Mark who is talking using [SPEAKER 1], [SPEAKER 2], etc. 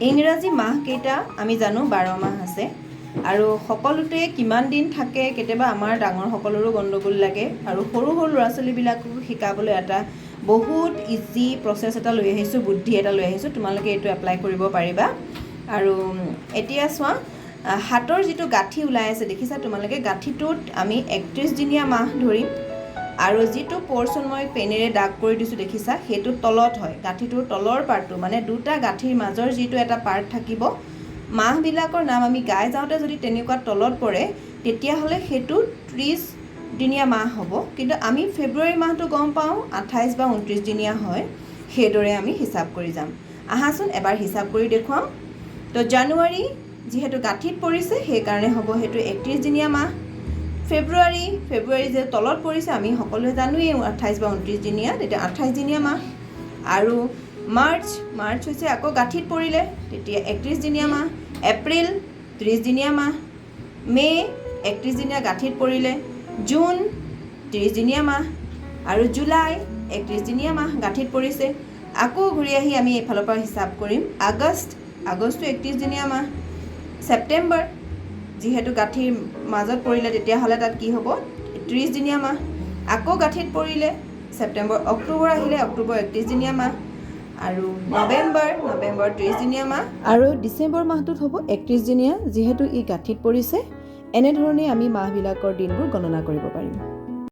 [SPEAKER 1] ইংৰাজী মাহকেইটা আমি জানো 12 মাহ আছে আৰু সকলোতে কিমান দিন থাকে কেতিয়াবা আমাৰ ডাঙৰ সকলৰো গণ্ডগোল লাগে আৰু সৰু সৰু ল'ৰা ছোৱালীবিলাকো শিকাবলৈ এটা বহুত ইজি প্ৰচেছ এটা লৈ আহিছোঁ, বুদ্ধি এটা লৈ আহিছোঁ। তোমালোকে এইটো এপ্লাই কৰিব পাৰিবা। আৰু এতিয়া চোৱা, হাতৰ যিটো গাঁঠি ওলাই আছে দেখিছা তোমালোকে, গাঁঠিটোত আমি 31 দিনীয়া মাহ ধৰিম আৰু যিটো পৰ্চন মই পেনেৰে দাগ কৰি দিছোঁ দেখিছা, সেইটো তলত হয়। গাঁঠিটোৰ তলৰ পাৰ্টটো মানে দুটা গাঁঠিৰ মাজৰ যিটো এটা পাৰ্ট থাকিব, মাহবিলাকৰ নাম আমি গাই যাওঁতে যদি তেনেকুৱা তলত পৰে তেতিয়াহ'লে সেইটো 30 দিনীয়া মাহ হ'ব। কিন্তু আমি ফেব্ৰুৱাৰী মাহটো গম পাওঁ 28 বা 29 দিনীয়া হয়, সেইদৰে আমি হিচাপ কৰি যাম। আহাচোন এবাৰ হিচাপ কৰি দেখুৱাওঁ। তো জানুৱাৰী যিহেতু গাঁঠিত পৰিছে সেইকাৰণে হ'ব সেইটো 31 দিনীয়া মাহ। ফেব্ৰুৱাৰী যে তলত পৰিছে আমি সকলোৱে জানোৱেই 28 বা 29 দিনীয়া, তেতিয়া 28 দিনীয়া মাহ। আৰু মাৰ্চ হৈছে আকৌ গাঁঠিত পৰিলে তেতিয়া 31 দিনীয়া মাহ। এপ্ৰিল 30 দিনীয়া মাহ। মে' 31 দিনীয়া গাঁঠিত পৰিলে। জুন 30 দিনীয়া মাহ আৰু জুলাই 31 দিনীয়া মাহ গাঁঠিত পৰিছে। আকৌ ঘূৰি আহি আমি এইফালৰ পৰা হিচাপ কৰিম। আগষ্ট 31 দিনীয়া মাহ। ছেপ্টেম্বৰ যিহেতু গাঁঠিৰ মাজত পৰিলে তেতিয়াহ'লে তাত কি হ'ব 30 দিনীয়া মাহ। আকৌ গাঁঠিত পৰিলে ছেপ্টেম্বৰ, অক্টোবৰ আহিলে অক্টোবৰ 31 দিনীয়া মাহ আৰু নৱেম্বৰ 30 দিনীয়া মাহ আৰু ডিচেম্বৰ মাহটোত হ'ব 31 দিনীয়া, যিহেতু ই গাঁঠিত পৰিছে। এনেধৰণে আমি মাহবিলাকৰ দিনবোৰ গণনা কৰিব পাৰিম।